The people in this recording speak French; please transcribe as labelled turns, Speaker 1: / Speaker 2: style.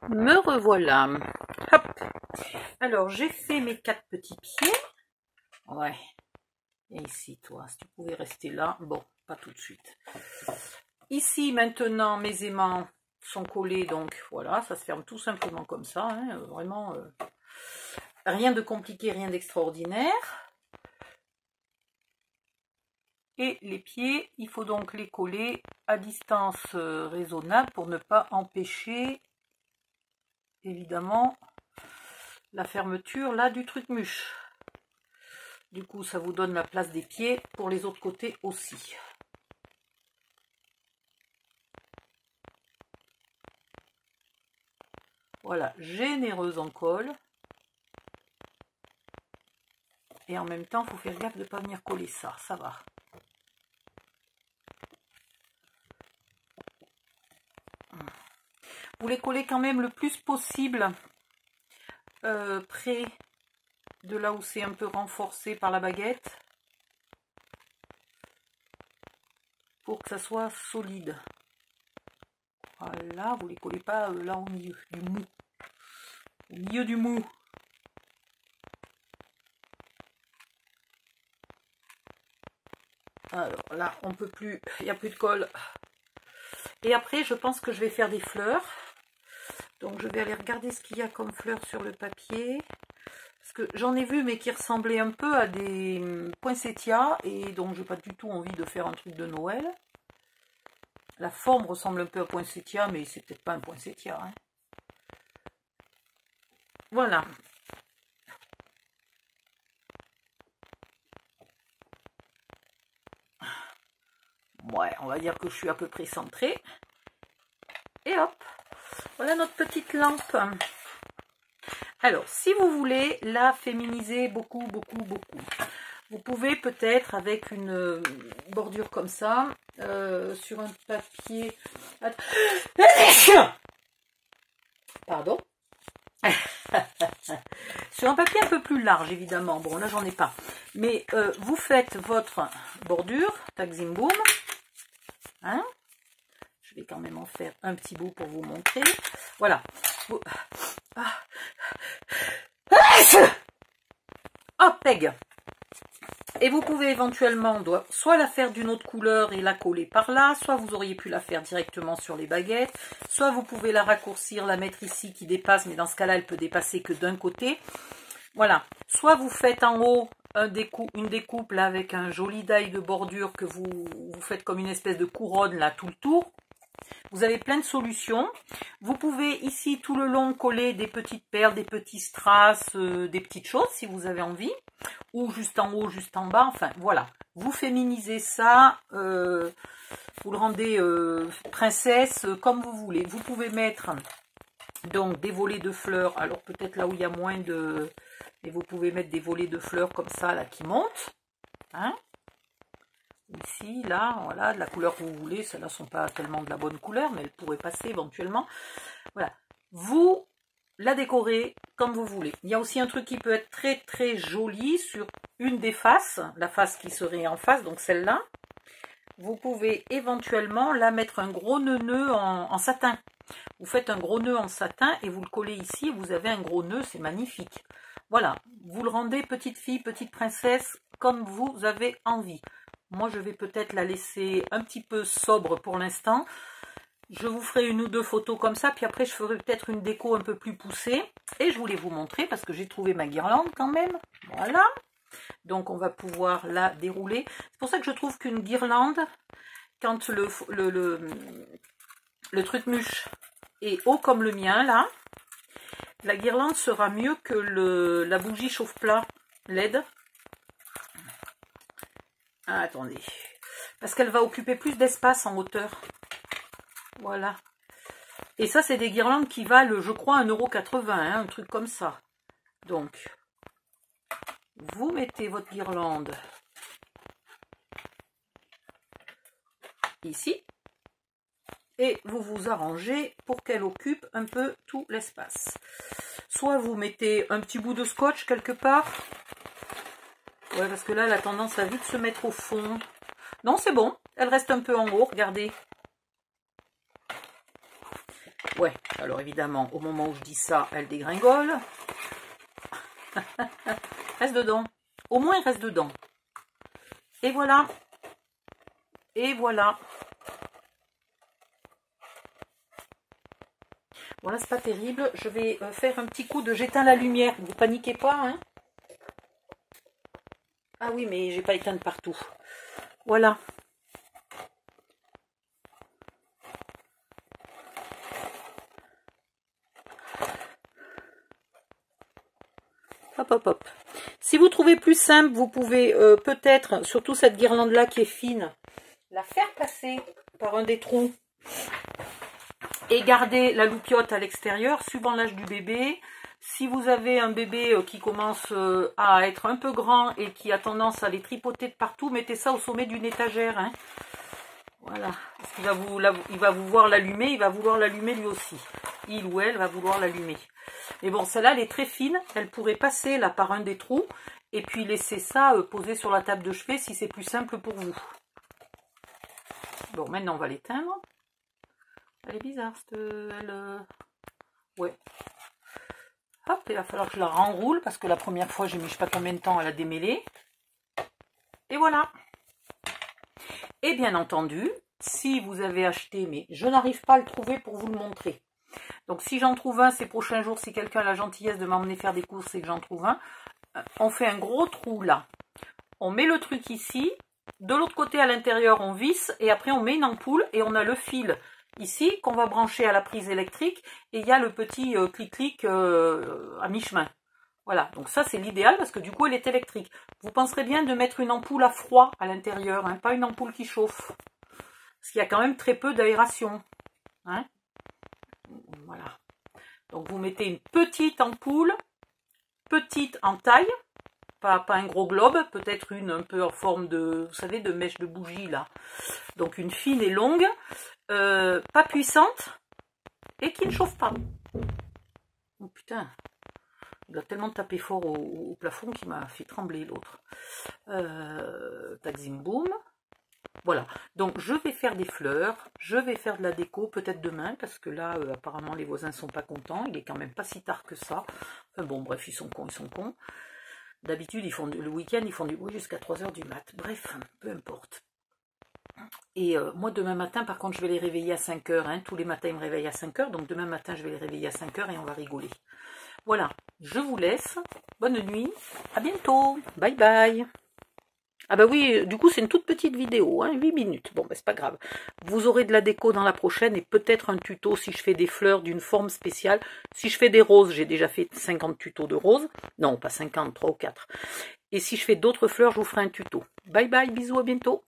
Speaker 1: Me revoilà. Hop. Alors, j'ai fait mes 4 petits pieds. Ouais. Et ici, toi, si tu pouvais rester là. Bon, pas tout de suite. Ici, maintenant, mes aimants sont collés. Donc, voilà, ça se ferme tout simplement comme ça. Hein, vraiment, rien de compliqué, rien d'extraordinaire. Et les pieds, il faut donc les coller à distance raisonnable pour ne pas empêcher, évidemment, la fermeture là du truc-mûche. Du coup, ça vous donne la place des pieds pour les autres côtés aussi. Voilà, généreuse en colle. Et en même temps, il faut faire gaffe de ne pas venir coller ça. Ça va. Vous les collez quand même le plus possible près de là où c'est un peu renforcé par la baguette. Pour que ça soit solide. Voilà, vous ne les collez pas là au milieu du mou. Au milieu du mou. Alors là, on peut plus, il n'y a plus de colle. Et après, je pense que je vais faire des fleurs. Donc je vais aller regarder ce qu'il y a comme fleurs sur le papier. Parce que j'en ai vu, mais qui ressemblaient un peu à des poinsettias. Et donc, je n'ai pas du tout envie de faire un truc de Noël. La forme ressemble un peu à poinsettia, mais c'est peut-être pas un poinsettia. Hein. Voilà. Ouais, on va dire que je suis à peu près centrée. Et hop, voilà notre petite lampe. Alors, si vous voulez la féminiser beaucoup, vous pouvez peut-être avec une bordure comme ça, sur un papier... Pardon. Sur un papier un peu plus large, évidemment. Bon, là, j'en ai pas. Mais vous faites votre bordure, tac zim boum. Hein? Je vais quand même en faire un petit bout pour vous montrer. Voilà. Hop, peg. Et vous pouvez éventuellement soit la faire d'une autre couleur et la coller par là, soit vous auriez pu la faire directement sur les baguettes, soit vous pouvez la raccourcir, la mettre ici qui dépasse, mais dans ce cas-là, elle peut dépasser que d'un côté. Voilà. Soit vous faites en haut une découpe là avec un joli die de bordure que vous faites comme une espèce de couronne là tout le tour. Vous avez plein de solutions. Vous pouvez ici tout le long coller des petites perles, des petits strass, des petites choses si vous avez envie. Ou juste en haut, juste en bas. Enfin voilà. Vous féminisez ça. Vous le rendez princesse comme vous voulez. Vous pouvez mettre donc des volets de fleurs. Alors peut-être là où il y a moins de... Mais vous pouvez mettre des volets de fleurs comme ça là qui montent. Hein? Ici, là, voilà, de la couleur que vous voulez. Celles-là ne sont pas tellement de la bonne couleur, mais elles pourraient passer éventuellement. Voilà. Vous la décorez comme vous voulez. Il y a aussi un truc qui peut être très très joli sur une des faces, la face qui serait en face, donc celle-là. Vous pouvez éventuellement la mettre un gros nœud en satin. Vous faites un gros nœud en satin et vous le collez ici. Vous avez un gros nœud, c'est magnifique. Voilà, vous le rendez petite fille, petite princesse, comme vous avez envie. Moi, je vais peut-être la laisser un petit peu sobre pour l'instant. Je vous ferai une ou deux photos comme ça, puis après, je ferai peut-être une déco un peu plus poussée. Et je voulais vous montrer, parce que j'ai trouvé ma guirlande quand même. Voilà. Donc, on va pouvoir la dérouler. C'est pour ça que je trouve qu'une guirlande, quand le truc-mûche est haut comme le mien, là, la guirlande sera mieux que la bougie chauffe-plat LED. Ah, attendez. Parce qu'elle va occuper plus d'espace en hauteur. Voilà. Et ça, c'est des guirlandes qui valent, je crois, 1,80 €, hein, un truc comme ça. Donc, vous mettez votre guirlande ici. Et vous vous arrangez pour qu'elle occupe un peu tout l'espace. Soit vous mettez un petit bout de scotch quelque part. Ouais, parce que là, elle a tendance à vite se mettre au fond. Non, c'est bon. Elle reste un peu en haut, regardez. Ouais, alors évidemment, au moment où je dis ça, elle dégringole. Reste dedans. Au moins, il reste dedans. Et voilà. Et voilà. Voilà, c'est pas terrible. Je vais faire un petit coup de j'éteins la lumière. Vous paniquez pas, hein? Ah oui, mais j'ai pas éteint de partout. Voilà. Hop, hop, hop. Si vous trouvez plus simple, vous pouvez peut-être, surtout cette guirlande-là qui est fine, la faire passer par un des trous et garder la loupiote à l'extérieur, suivant l'âge du bébé. Si vous avez un bébé qui commence à être un peu grand et qui a tendance à les tripoter de partout, mettez ça au sommet d'une étagère. Hein. Voilà. Parce qu'il va vous voir l'allumer, il va vouloir l'allumer lui aussi. Il ou elle va vouloir l'allumer. Mais bon, celle-là, elle est très fine. Elle pourrait passer là par un des trous et puis laisser ça poser sur la table de chevet si c'est plus simple pour vous. Bon, maintenant, on va l'éteindre. Elle est bizarre, ouais. Hop, il va falloir que je la renroule parce que la première fois, j'ai mis je sais pas combien de temps à la démêler. Et voilà. Et bien entendu, si vous avez acheté, mais je n'arrive pas à le trouver pour vous le montrer. Donc si j'en trouve un ces prochains jours, si quelqu'un a la gentillesse de m'emmener faire des courses et que j'en trouve un, on fait un gros trou là. On met le truc ici. De l'autre côté à l'intérieur, on visse et après on met une ampoule et on a le fil ici qu'on va brancher à la prise électrique et il y a le petit clic-clic à mi-chemin. Voilà, donc ça c'est l'idéal parce que du coup elle est électrique. Vous penserez bien de mettre une ampoule à froid à l'intérieur, hein, pas une ampoule qui chauffe. Parce qu'il y a quand même très peu d'aération. Hein. Voilà. Donc vous mettez une petite ampoule, petite en taille, pas un gros globe, peut-être une un peu en forme de, vous savez, de mèche de bougie là. Donc une fine et longue, pas puissante et qui ne chauffe pas. Oh putain, il a tellement tapé fort au plafond qu'il m'a fait trembler l'autre. Tac zim boum. Voilà, donc je vais faire des fleurs, je vais faire de la déco peut-être demain, parce que là, apparemment, les voisins sont pas contents, il est quand même pas si tard que ça. Enfin bon, bref, ils sont cons, ils sont cons. D'habitude, le week-end, ils font du bruit jusqu'à 3 h du mat. Bref, peu importe. Et moi, demain matin, par contre, je vais les réveiller à 5 h. Hein. Tous les matins, ils me réveillent à 5 h, donc demain matin, je vais les réveiller à 5 h et on va rigoler. Voilà, je vous laisse. Bonne nuit, à bientôt. Bye bye. Ah bah oui, du coup c'est une toute petite vidéo, hein, 8 minutes. Bon bah c'est pas grave. Vous aurez de la déco dans la prochaine et peut-être un tuto si je fais des fleurs d'une forme spéciale. Si je fais des roses, j'ai déjà fait 50 tutos de roses. Non, pas 50, 3 ou 4. Et si je fais d'autres fleurs, je vous ferai un tuto. Bye bye, bisous, à bientôt.